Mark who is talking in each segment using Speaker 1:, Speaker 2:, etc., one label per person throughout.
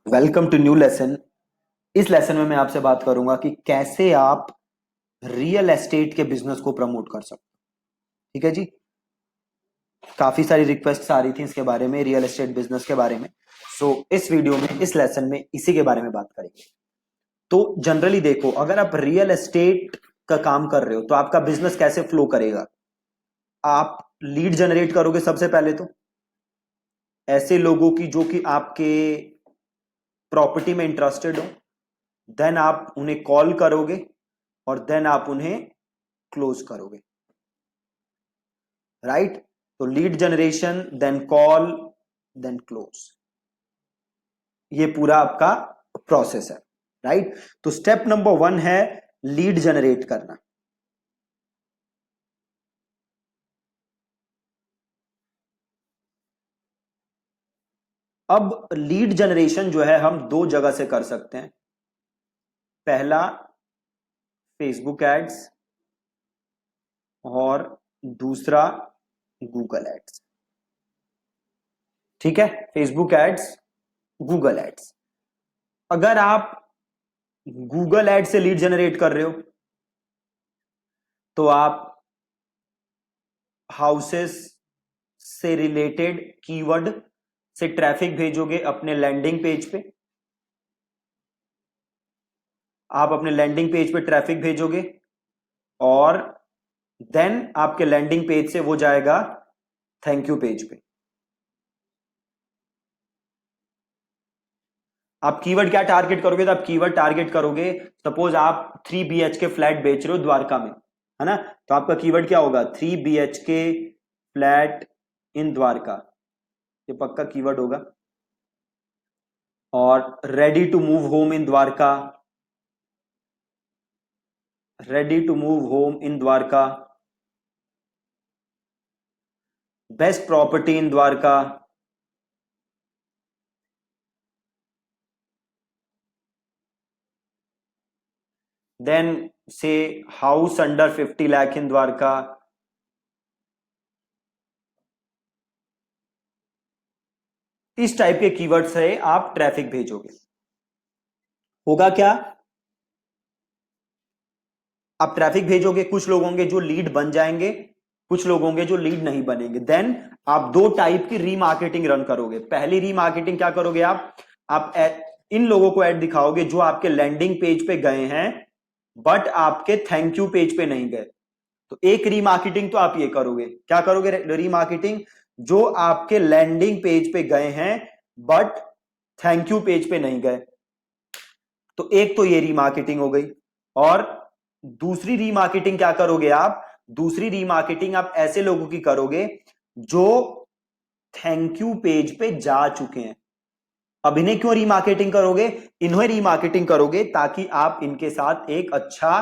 Speaker 1: Welcome to new lesson. इस lesson में मैं आपसे बात करूंगा कि कैसे आप रियल एस्टेट के बिजनेस को प्रमोट कर सकते हो। ठीक है जी। काफी सारी रिक्वेस्ट आ रही थी इसके बारे में, रियल एस्टेट बिजनेस के बारे में। इस वीडियो में, इस लेसन में इसी के बारे में बात करेंगे। तो जनरली देखो, अगर आप रियल एस्टेट का काम कर रहे हो तो आपका बिजनेस कैसे फ्लो करेगा। आप लीड जनरेट करोगे सबसे पहले तो, ऐसे लोगों की जो कि आपके प्रॉपर्टी में इंटरेस्टेड हो। देन आप उन्हें कॉल करोगे और देन आप उन्हें क्लोज करोगे। राइट। तो lead generation, then call, then close, ये पूरा आपका प्रोसेस है। राइट। तो स्टेप नंबर 1 है लीड जनरेट करना। अब लीड जनरेशन जो है हम दो जगह से कर सकते हैं। पहला फेसबुक एड्स और दूसरा गूगल एड्स। ठीक है, फेसबुक एड्स, गूगल एड्स। अगर आप गूगल एड से लीड जनरेट कर रहे हो तो आप हाउसेस से रिलेटेड कीवर्ड से ट्रैफिक भेजोगे अपने लैंडिंग पेज पे। आप अपने लैंडिंग पेज पे ट्रैफिक भेजोगे और देन आपके लैंडिंग पेज से वो जाएगा थैंक यू पेज पे। आप कीवर्ड क्या टारगेट करोगे, तो आप कीवर्ड टारगेट करोगे, सपोज आप 3 BHK फ्लैट बेच रहे हो द्वारका में, है ना। तो आपका कीवर्ड क्या होगा, 3 BHK फ्लैट इन द्वारका, ये पक्का कीवर्ड होगा। और ready to move home in Dwarka, ready to move home in Dwarka, best property in Dwarka, then say house under 50 lakh in Dwarka. इस टाइप के कीवर्ड से आप ट्रैफिक भेजोगे। होगा क्या, आप ट्रैफिक भेजोगे, कुछ लोग होंगे जो लीड बन जाएंगे, कुछ लोग होंगे जो लीड नहीं बनेंगे। देन आप दो टाइप की रीमार्केटिंग रन करोगे। पहली रीमार्केटिंग क्या करोगे, आप इन लोगों को ऐड दिखाओगे जो आपके लैंडिंग पेज पे गए हैं बट आपके थैंक यू पेज पे नहीं गए। तो एक रीमार्केटिंग तो आप ये करोगे, क्या करोगे रीमार्केटिंग, जो आपके लैंडिंग पेज पे गए हैं बट थैंक यू पेज पे नहीं गए। तो एक तो ये रीमार्केटिंग हो गई। और दूसरी रीमार्केटिंग क्या करोगे आप, दूसरी रीमार्केटिंग आप ऐसे लोगों की करोगे जो थैंक यू पेज पे जा चुके हैं। अब इन्हें क्यों रीमार्केटिंग करोगे, इन्हें रीमार्केटिंग करोगे ताकि आप इनके साथ एक अच्छा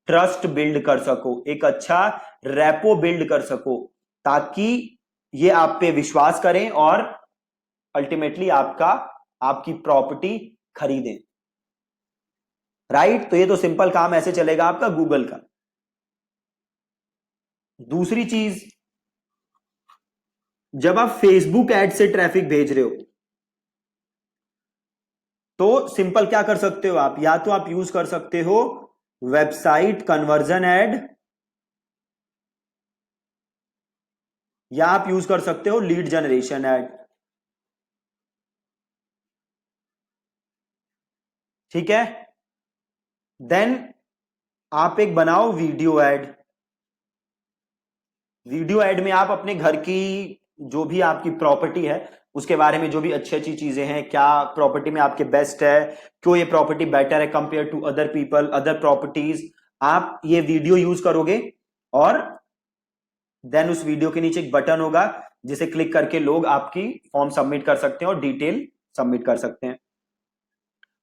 Speaker 1: ट्रस्ट बिल्ड कर सको, एक अच्छा रेपो बिल्ड कर सको, ताकि ये आप पे विश्वास करें और अल्टीमेटली आपकी प्रॉपर्टी खरीदें। राइट। तो ये तो सिंपल काम ऐसे चलेगा आपका गूगल का। दूसरी चीज, जब आप फेसबुक एड से ट्रैफिक भेज रहे हो तो सिंपल क्या कर सकते हो आप, या तो आप यूज कर सकते हो वेबसाइट कन्वर्जन एड, या आप यूज कर सकते हो लीड जनरेशन एड। ठीक है। देन आप एक बनाओ वीडियो एड। वीडियो एड में आप अपने घर की जो भी आपकी प्रॉपर्टी है उसके बारे में, जो भी अच्छी अच्छी चीजें हैं, क्या प्रॉपर्टी में आपके बेस्ट है, क्यों ये प्रॉपर्टी बेटर है compare to other people, other properties, आप ये वीडियो यूज करोगे। और देन उस वीडियो के नीचे एक बटन होगा जिसे क्लिक करके लोग आपकी फॉर्म सबमिट कर सकते हैं और डिटेल सबमिट कर सकते हैं।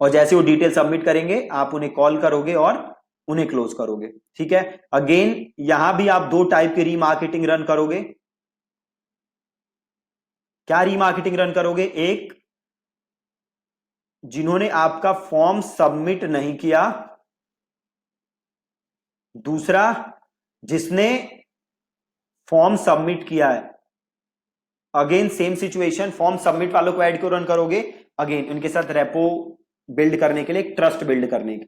Speaker 1: और जैसे वो डिटेल सबमिट करेंगे आप उन्हें कॉल करोगे और उन्हें क्लोज करोगे। ठीक है। अगेन यहां भी आप दो टाइप की रीमार्केटिंग रन करोगे। क्या रीमार्केटिंग रन करोगे, एक जिन्होंने आपका फॉर्म सबमिट नहीं किया, दूसरा जिसने फॉर्म सबमिट किया है। Again same situation, form submit वालों को ऐड क्यों रन करोगे, अगेन उनके साथ रेपो बिल्ड करने के लिए, एक ट्रस्ट बिल्ड करने के।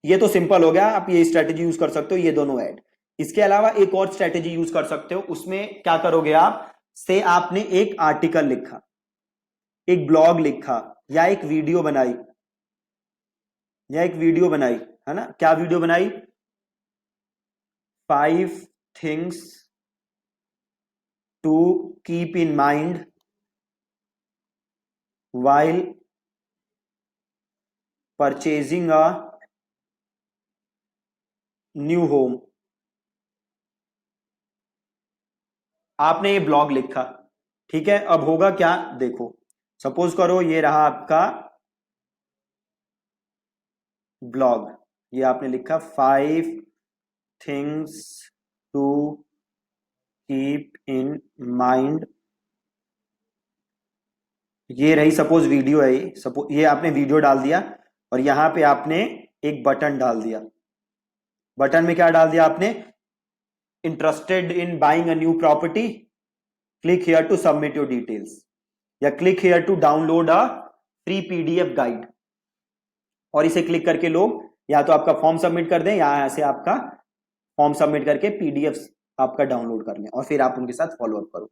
Speaker 1: ये तो सिंपल हो गया, आप ये स्ट्रेटेजी यूज कर सकते हो, ये दोनों ऐड। इसके अलावा एक और स्ट्रेटेजी यूज कर सकते हो, उसमें क्या करोगे आप, से आपने एक आर्टिकल लिखा, एक ब्लॉग लिखा, या एक वीडियो बनाई, है ना, क्या वीडियो बनाई, 5 things to keep in mind while purchasing a new home। आपने ये ब्लॉग लिखा, ठीक है। अब होगा क्या, देखो सपोज करो ये रहा आपका ब्लॉग, ये आपने लिखा 5 things to keep in mind, ये रही सपोज वीडियो है, ये सपोज ये आपने वीडियो डाल दिया, और यहां पे आपने एक बटन डाल दिया। बटन में क्या डाल दिया आपने, interested in buying a new property, click here to submit your details, या click here to download a free PDF guide. और इसे क्लिक करके लोग या तो आपका फॉर्म सबमिट कर दें, या यहां से आपका फॉर्म सबमिट करके पीडीएफ आपका डाउनलोड कर लें, और फिर आप उनके साथ फॉलो अप करो।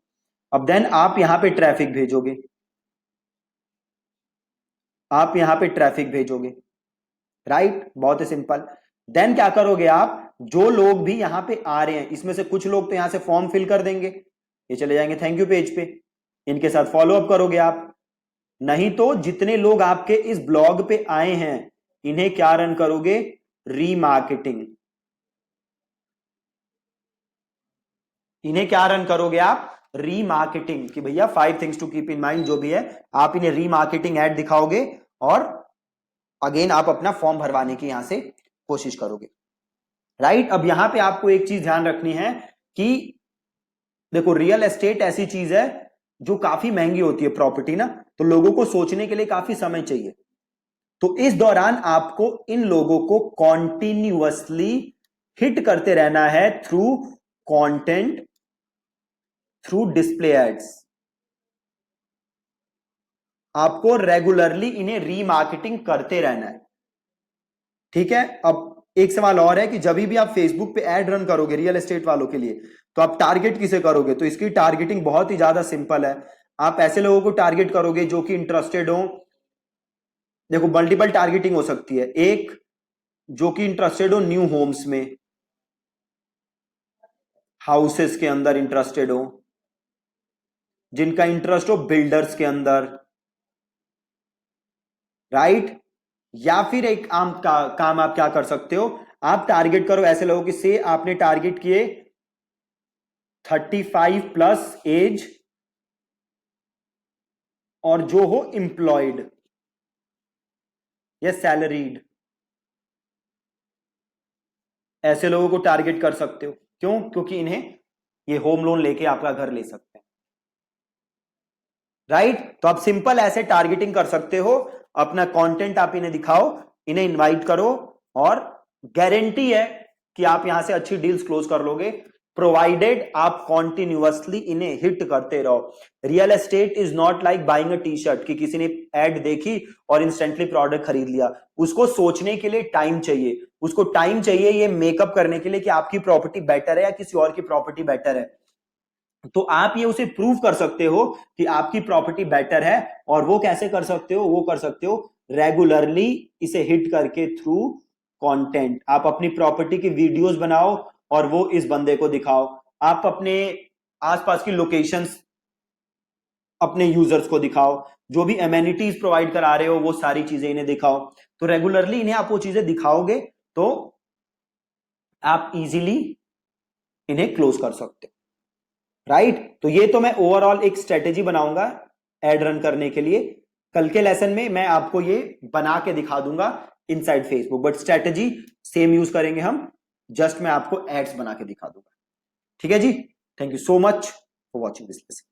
Speaker 1: अब देन आप यहां पे ट्रैफिक भेजोगे, राइट, बहुत ही सिंपल। देन क्या करोगे आप, जो लोग भी यहां पे आ रहे हैं, इसमें से कुछ लोग तो यहां से फॉर्म फिल कर देंगे, ये चले जाएंगे थैंक यू पेज पे, इनके साथ फॉलो अप करोगे आप। नहीं तो जितने लोग आपके इस ब्लॉग पे आए हैं, इन्हें क्या रन करोगे, रीमार्केटिंग। इन्हें क्या रन करोगे आप, रीमार्केटिंग, कि भैया 5 things to keep in mind जो भी है, आप इन्हें रीमार्केटिंग ऐड दिखाओगे, और अगेन आप अपना फॉर्म भरवाने की यहां से कोशिश करोगे, राइट। अब यहां पे आपको एक चीज ध्यान रखनी है कि देखो रियल एस्टेट ऐसी चीज है जो काफी महंगी होती है प्रॉपर्टी ना, तो लोगों को सोचने के लिए काफी समय चाहिए। तो इस दौरान आपको इन लोगों को कॉन्टिन्यूअसली हिट करते रहना है through content, through display ads. आपको रेगुलरली इन्हें रीमार्केटिंग करते रहना है, ठीक है। अब एक सवाल और है कि जब भी आप फेसबुक पे एड रन करोगे रियल एस्टेट वालों के लिए, तो आप टारगेट किसे करोगे, तो इसकी टारगेटिंग बहुत ही ज्यादा सिंपल है। आप ऐसे लोगों को टारगेट करोगे जो कि इंटरेस्टेड हो, देखो मल्टीपल टारगेटिंग हो सकती है, एक जो कि इंटरेस्टेड हो न्यू होम्स में, हाउसेस के अंदर इंटरेस्टेड हो, जिनका इंटरेस्ट हो बिल्डर्स के अंदर, राइट। या फिर एक काम आप क्या कर सकते हो, आप टारगेट करो ऐसे लोगों की, से आपने टारगेट किए 35+ एज, और जो हो एम्प्लॉयड या सैलरीड, ऐसे लोगों को टारगेट कर सकते हो। क्यों, क्योंकि इन्हें ये होम लोन लेके आपका घर ले सकते हैं, राइट। तो आप सिंपल ऐसे टारगेटिंग कर सकते हो, अपना कंटेंट आप इन्हें दिखाओ, इन्हें इनवाइट करो, और गारंटी है कि आप यहां से अच्छी डील्स क्लोज कर लोगे, प्रोवाइडेड आप कॉन्टिन्यूअसली इन्हें हिट करते रहो। Real estate is not like buying a T shirt, कि किसी ने एड देखी और इंस्टेंटली प्रोडक्ट खरीद लिया। उसको सोचने के लिए टाइम चाहिए, उसको टाइम चाहिए ये मेकअप करने के लिए कि आपकी प्रॉपर्टी बेटर है या किसी और की प्रॉपर्टी बेटर है। तो आप ये उसे प्रूव कर सकते हो कि आपकी प्रॉपर्टी बेटर है, और वो कैसे कर सकते हो, वो कर सकते हो रेगुलरली इसे हिट करके थ्रू कंटेंट। आप अपनी प्रॉपर्टी की वीडियोस बनाओ और वो इस बंदे को दिखाओ, आप अपने आसपास की लोकेशंस अपने यूजर्स को दिखाओ, जो भी एमेनिटीज प्रोवाइड करा रहे हो वो सारी चीजें इन्हें दिखाओ। तो रेगुलरली इन्हें आप वो चीजें दिखाओगे तो आप इजीली इन्हें क्लोज कर सकते हो, राइट। तो ये तो मैं ओवरऑल एक स्ट्रेटेजी बनाऊंगा एड रन करने के लिए। कल के लेसन में मैं आपको ये बना के दिखा दूंगा inside Facebook, but strategy same use करेंगे हम, जस्ट मैं आपको एड्स बना के दिखा दूंगा, ठीक है जी। Thank you so much for watching this lesson.